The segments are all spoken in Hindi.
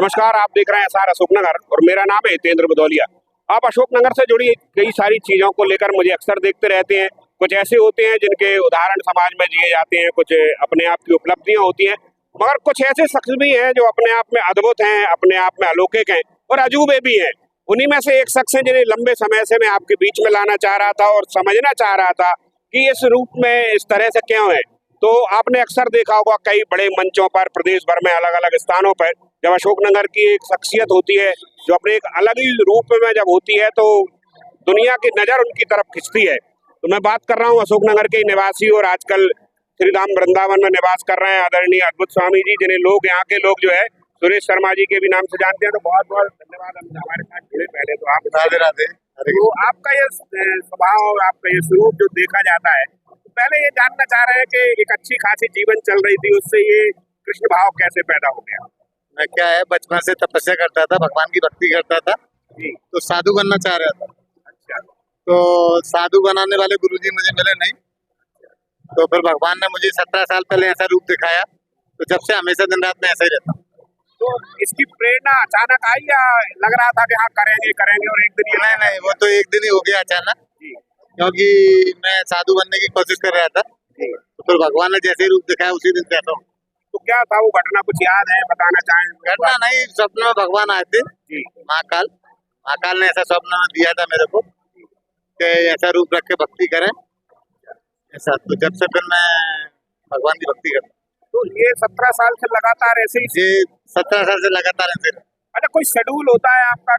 नमस्कार, आप देख रहे हैं एसआर अशोकनगर और मेरा नाम है हितेंद्र भदौलिया। आप अशोकनगर से जुड़ी कई सारी चीजों को लेकर मुझे अक्सर देखते रहते हैं। कुछ ऐसे होते हैं जिनके उदाहरण समाज में दिए जाते हैं, कुछ अपने आप की उपलब्धियां होती हैं, मगर कुछ ऐसे शख्स भी हैं जो अपने आप में अद्भुत हैं, अपने आप में अलौकिक हैं और अजूबे भी हैं। उन्हीं में से एक शख्स है जिन्हें लंबे समय से मैं आपके बीच में लाना चाह रहा था और समझना चाह रहा था कि इस रूप में इस तरह से क्यों है। तो आपने अक्सर देखा होगा कई बड़े मंचों पर प्रदेश भर में अलग अलग स्थानों पर जब अशोकनगर की एक शख्सियत होती है जो अपने एक अलग ही रूप में जब होती है तो दुनिया की नजर उनकी तरफ खिंचती है। तो मैं बात कर रहा हूँ अशोकनगर के निवासी और आजकल श्री राम वृंदावन में निवास कर रहे हैं आदरणीय अद्भुत स्वामी जी, जिन्हें लोग यहाँ के लोग जो है सुरेश शर्मा जी के भी नाम से जानते हैं। तो बहुत बहुत धन्यवाद हम हमारे साथ जुड़े। पहले तो आप राधे राधे। तो आपका ये स्वभाव, आपका ये स्वरूप जो देखा जाता है, पहले ये जानना चाह रहे हैं कि एक अच्छी खासी जीवन चल रही थी, उससे ये कृष्ण भाव कैसे पैदा हो गया? मैं क्या है, बचपन से तपस्या करता था, भगवान की भक्ति करता था जी। तो साधु बनना चाह रहा था। अच्छा। तो साधु बनाने वाले गुरुजी मुझे मिले नहीं, तो फिर भगवान ने मुझे 17 साल पहले ऐसा रूप दिखाया, तो जब से हमेशा दिन रात में ऐसा ही रहता हूँ। तो इसकी प्रेरणा अचानक आई या लग रहा था कि हाँ करेंगे करेंगे और एक दिन ये? नहीं, वो तो एक दिन ही हो गया अचानक, क्योंकि मैं साधु बनने की कोशिश कर रहा था, तो फिर भगवान ने जैसे रूप दिखाया उसी दिन कहता हूँ। तो क्या था वो घटना, कुछ याद है, बताना चाहें? घटना नहीं, स्वप्न में भगवान आए थे, महाकाल ने ऐसा स्वप्न में दिया था मेरे को कि ऐसा रूप रख के भक्ति करें ऐसा। तो जब से फिर मैं भगवान की भक्ति करता हूँ। तो ये 17 साल से लगातार ऐसे ही? ये 17 साल से लगातार ऐसे। अच्छा, कोई शेड्यूल होता है आपका,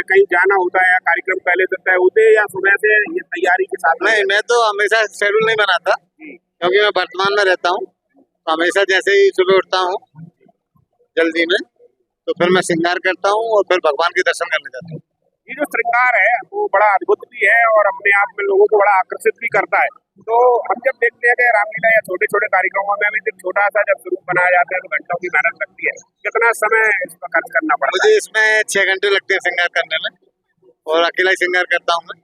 कहीं जाना होता है या कार्यक्रम पहले से तय होते हैं या सुबह से ये तैयारी के साथ? नहीं, मैं तो हमेशा शेड्यूल नहीं बनाता, क्योंकि मैं वर्तमान में रहता हूँ। तो हमेशा जैसे ही सुबह उठता हूँ जल्दी में, तो फिर मैं श्रृंगार करता हूँ और फिर भगवान के दर्शन करने जाता हूँ। ये जो श्रृंगार है वो बड़ा अद्भुत भी है और अपने आप में लोगों को बड़ा आकर्षित भी करता है। तो हम जब देखते हैं कि रामलीला या छोटे छोटे कार्यक्रमों में भी छोटा सा जब स्वरूप बनाया जाता है तो घंटों की मेहनत लगती है। कितना समय इस पर खर्च करना पड़ता है? मुझे इसमें 6 घंटे लगते हैं श्रृंगार करने में, और अकेला ही श्रृंगार करता हूँ मैं।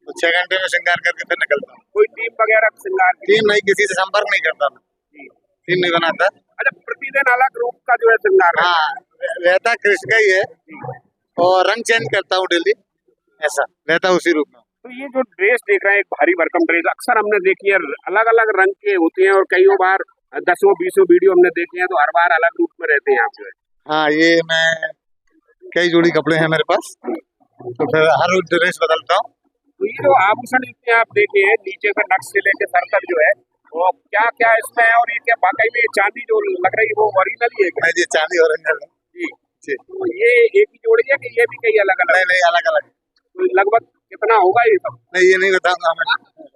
तो 6 घंटे में श्रृंगार करके फिर निकलता हूँ। कोई टीम वगैरह श्रृंगार? टीम नहीं, किसी से संपर्क नहीं करता मैं, टीम नहीं बनाता। अच्छा, प्रतिदिन अलग रूप का जो है श्रृंगार? हाँ, रहता कृष्ण का ही है और रंग चेंज करता हूँ डेली, ऐसा रहता उसी रूप में। तो ये जो ड्रेस देख रहे हैं, एक भारी भरकम ड्रेस अक्सर हमने देखी है, अलग अलग रंग के होते हैं और कई बार 10-20 वीडियो हमने देखे हैं, तो हर बार अलग रूप में रहते हैं आप जो है। हाँ, ये मैं कई जोड़ी कपड़े हैं मेरे पास, तो फिर हर रोज ड्रेस बदलता हूँ। तो ये जो आभूषण इसमें आप देखे हैं, नीचे से नक्श से लेके सर तक जो है, वो क्या क्या इसमें है और ये क्या वाकई में चांदी जो लग रही है वो ओरिजिनल ही है क्या? जी, चांदी ओरिजिनल जी। तो ये एक ही जोड़ी है कि ये भी कई अलग अलग? नहीं, अलग अलग। तो लगभग कितना होगा ये सब? नहीं, ये नहीं बताऊंगा मैं।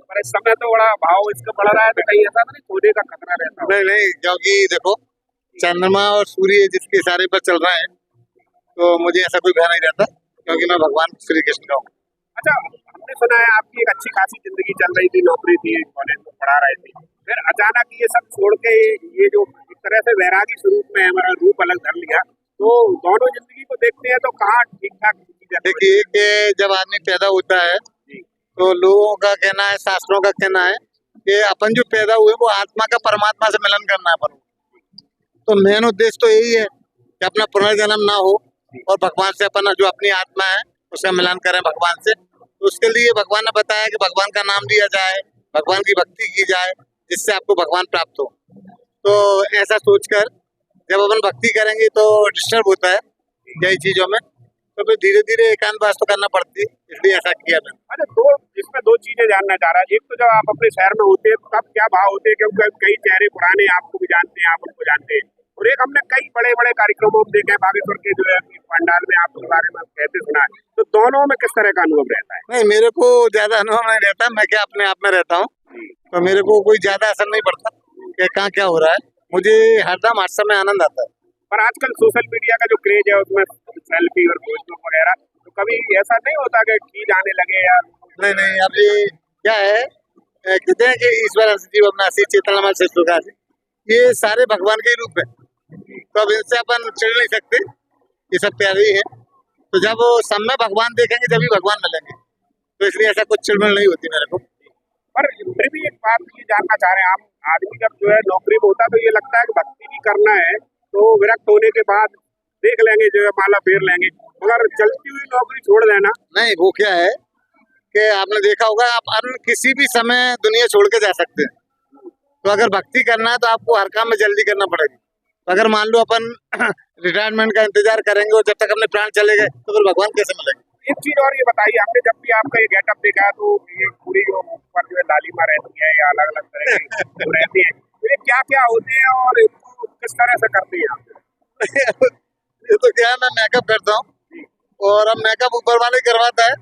पर इस समय तो बड़ा भाव इसका बढ़ रहा है, तो कहीं ऐसा नहीं सोने का खतरा रहता है? नहीं, क्योंकि देखो चंद्रमा और सूर्य जिसके इशारे पर चल रहे हैं, तो मुझे ऐसा कोई भय नहीं रहता, क्योंकि मैं भगवान श्री कृष्ण का हूँ। अच्छा, हमने सुना है आपकी एक अच्छी खासी जिंदगी चल रही थी, नौकरी थी, कॉलेज में पढ़ा रहे थे, फिर अचानक ये सब छोड़ के ये जो एक तरह से वैरागी स्वरूप में हमारा रूप अलग धर लिया, तो दोनों जिंदगी को देखते हैं तो कहाँ ठीक ठाक? देखिए कि जब आदमी पैदा होता है तो लोगों का कहना है, शास्त्रों का कहना है कि अपन जो पैदा हुए वो आत्मा का परमात्मा से मिलन करना है अपन। तो मेन उद्देश्य तो यही है कि अपना पुनर्जन्म ना हो और भगवान से अपन जो अपनी आत्मा है उसका मिलन करें भगवान से। तो उसके लिए भगवान ने बताया कि भगवान का नाम लिया जाए, भगवान की भक्ति की जाए, जिससे आपको भगवान प्राप्त हो। तो ऐसा सोचकर जब अपन भक्ति करेंगे तो डिस्टर्ब होता है कई चीजों में, तो फिर धीरे धीरे एकांतवास तो करना पड़ती है, इसलिए ऐसा किया मैंने। अरे इसमें दो चीजें जानना चाह रहा है। एक तो जब आप अपने शहर में होते हैं तब क्या भाव होते हैं, क्योंकि कई चेहरे पुराने आपको भी जानते हैं, आप उनको जानते हैं, और एक हमने कई बड़े बड़े कार्यक्रमों में देखे हैं बागेश्वर के जो है पंडाल में आपके बारे में कहते सुना है, तो दोनों में किस तरह का अनुभव रहता है? नहीं, मेरे को ज्यादा अनुभव नहीं रहता, मैं क्या अपने आप में रहता हूँ, तो मेरे को कोई ज्यादा असर नहीं पड़ता कि कहाँ क्या हो रहा है। मुझे हरदम हर समय आनंद आता है। पर आजकल सोशल मीडिया का जो क्रेज है उसमें सेल्फी और फोटो वगैरह, तो कभी ऐसा नहीं होता कि खींच आने लगे यार? नहीं, अब ये क्या है, कहते हैं कि ईश्वर जीव अपना चेतनामय से सुखा से, ये सारे भगवान के रूप है, तो अब इनसे अपन चिढ़ नहीं सकते, ये सब प्यारे ही है। तो जब सब में भगवान देखेंगे जब भी भगवान मिलेंगे, तो इसलिए ऐसा कुछ चिड़मिड़ नहीं होती मेरे को। पर फिर भी एक बात ये जानना चाह रहे हैं आप, आदमी जब जो है नौकरी में होता है तो ये लगता है कि भक्ति भी करना है, तो विरक्त होने के बाद देख लेंगे, जो है माला फेर लेंगे, मगर चलती हुई नौकरी छोड़ देना। नहीं, वो क्या है कि आपने देखा होगा, आप अन्य किसी भी समय दुनिया छोड़ के जा सकते हैं। तो अगर भक्ति करना है तो आपको हर काम में जल्दी करना पड़ेगा। तो अगर मान लो अपन रिटायरमेंट का इंतजार करेंगे और जब तक अपने प्राण चले गए तो फिर भगवान कैसे मिलेंगे। एक चीज और ये बताइए, हमने जब भी आपका ये गेटअप देखा है तो ये पूरी जो ऊपर जो है लालिमा रहती है या अलग अलग तरह की जो रहती है, तो ये क्या क्या होते हैं और इनको किस तरह से करते हैं आप? ये तो क्या है, मैं मेकअप करता हूँ और अब मेकअप ऊपर वाले ही करवाता है।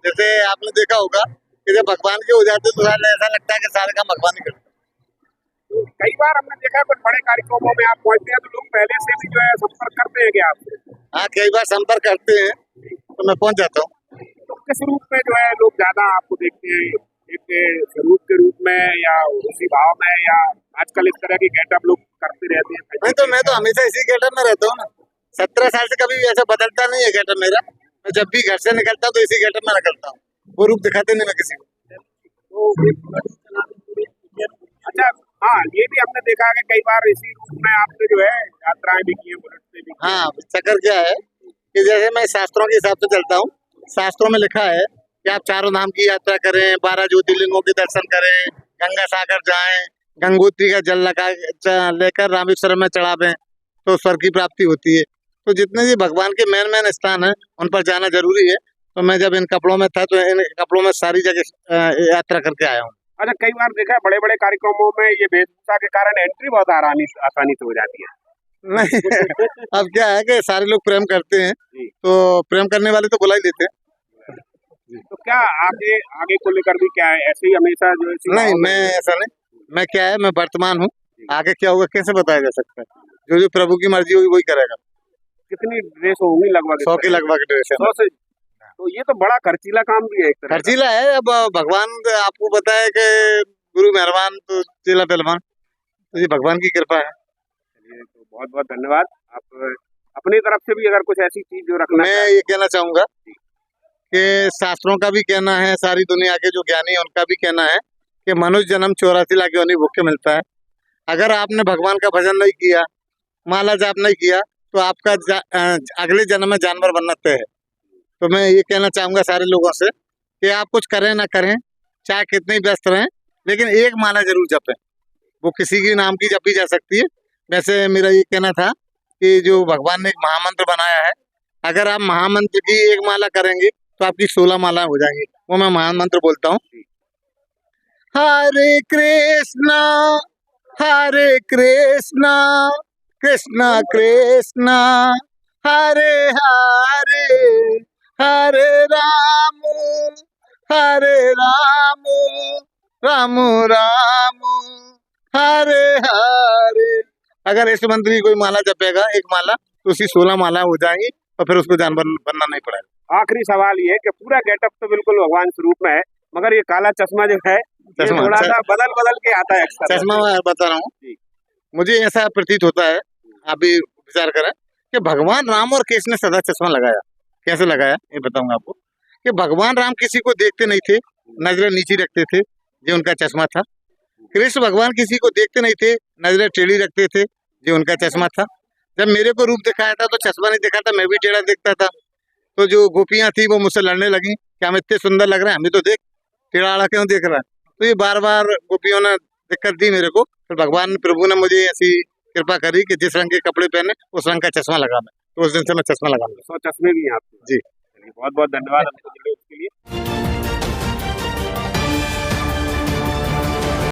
जैसे आपने देखा होगा कि जब भगवान के हो जाते तो ऐसा लगता है कि सारे काम भगवान ही करते हैं। तो कई बार हमने देखा है कुछ बड़े कार्यक्रमों में आप पहुंचते हैं तो लोग पहले से भी जो है संपर्क करते हैं क्या आपसे? हाँ, कई बार संपर्क करते हैं तो मैं पहुंच जाता हूँ। तो किस रूप में जो है लोग ज्यादा आपको देखते हैं, एक स्वरूप के रूप में या उसी भाव में, या आजकल इस तरह की गेटअप लोग करते रहते हैं? नहीं, तो मैं तो हमेशा इसी गेटअप में रहता हूँ ना। 17 साल से कभी ऐसा बदलता नहीं है गेटअप मेरा। मैं जब भी घर से निकलता हूँ तो इसी गेटअप में निकलता हूँ, वो रूप दिखाते नहीं मैं किसी को। अच्छा, हाँ, ये भी हमने देखा है कि कई बार इसी रूप में आपने जो है यात्राएं भी की है, बुलेट से भी की है। हाँ, चक्कर क्या है कि जैसे मैं शास्त्रों के हिसाब से चलता हूँ। शास्त्रों में लिखा है कि आप चारों धाम की यात्रा करें, 12 ज्योतिर्लिंगों के दर्शन करें, गंगा सागर जाएं, गंगोत्री का जल लेकर रामेश्वरम में चढ़ावें तो स्वर्ग की प्राप्ति होती है। तो जितने भी भगवान के मेन स्थान है उन पर जाना जरूरी है। तो मैं जब इन कपड़ों में था तो इन कपड़ों में सारी जगह यात्रा करके आया हूँ। अच्छा, कई बार देखा है बड़े बड़े कार्यक्रमों में ये वेशभूषा के कारण एंट्री बहुत आसानी से हो जाती है। नहीं, अब क्या है कि सारे लोग प्रेम करते हैं जी। तो प्रेम करने वाले तो बुला ही लेते हैं। तो क्या आगे आगे को लेकर भी क्या है, ऐसे ही हमेशा जो है इसी नहीं, भाव में? मैं ऐसा नहीं। मैं क्या है, मैं वर्तमान हूँ। आगे क्या होगा कैसे बताया जा सकता है। जो जो प्रभु की मर्जी होगी वही करेगा। कितनी ड्रेस होंगी लगभग? 100 के लगभग ड्रेस है। 100 से? तो ये तो बड़ा खर्चीला काम भी है एक तरह का। खर्चीला है। अब भगवान आपको बताए कि गुरु मेहरबान तो चेला पहलवान, तो ये भगवान की कृपा है। चलिए, तो बहुत बहुत धन्यवाद। आप अपनी तरफ से भी अगर कुछ ऐसी चीज जो रखना मैं ये कहना चाहूंगा कि शास्त्रों का भी कहना है, सारी दुनिया के जो ज्ञानी है उनका भी कहना है कि मनुष्य जन्म 84 लाख योनि भोग के मिलता है। अगर आपने भगवान का भजन नहीं किया, माला जाप नहीं किया, तो आपका अगले जन्म में जानवर बनना तय है। तो मैं ये कहना चाहूंगा सारे लोगों से कि आप कुछ करें ना करें, चाहे कितने ही व्यस्त रहें, लेकिन एक माला जरूर जपें। वो किसी के नाम की जपी जा सकती है। वैसे मेरा ये कहना था कि जो भगवान ने एक महामंत्र बनाया है, अगर आप महामंत्र की एक माला करेंगे तो आपकी 16 माला हो जाएंगी। वो मैं महामंत्र बोलता हूँ। हरे कृष्णा कृष्णा कृष्णा हरे हरे, हरे राम राम राम हरे हरे। अगर इस मंत्र की कोई माला जपेगा, एक माला, तो उसकी 16 माला हो जाएंगी और फिर उसको जानवर बनना नहीं पड़ेगा। आखिरी सवाल ये है कि पूरा गेटअप तो बिल्कुल भगवान स्वरूप में है, मगर ये काला चश्मा जो है ये चश्मा, थोड़ा सा बदल के आता है अक्सर। चश्मा मैं बता रहा हूँ, मुझे ऐसा प्रतीत होता है, आप भी विचार करें, कि भगवान राम और कृष्ण ने सदा चश्मा लगाया। कैसे लगाया ये बताऊंगा आपको। कि भगवान राम किसी को देखते नहीं थे, नजरें नीची रखते थे, जो उनका चश्मा था। कृष्ण भगवान किसी को देखते नहीं थे, नजरें टेढ़ी रखते थे, जो उनका चश्मा था। जब मेरे को रूप दिखाया था तो चश्मा नहीं दिखा था, मैं भी टेढ़ा देखता था। तो जो गोपियां थी वो मुझसे लड़ने लगी कि हम इतने सुंदर लग रहे हैं, हमें तो देख, टेढ़ा आड़ा क्यों देख रहा है। तो ये बार बार गोपियों ने दिक्कत दी मेरे को। फिर भगवान प्रभु ने मुझे ऐसी कृपा करी कि जिस रंग के कपड़े पहने उस रंग का चश्मा लगा मैं। तो उस दिन से मैं चश्मा लगा। 100 चश्मे भी हैं आपके? जी। बहुत बहुत धन्यवाद हमको जुड़े उसके लिए।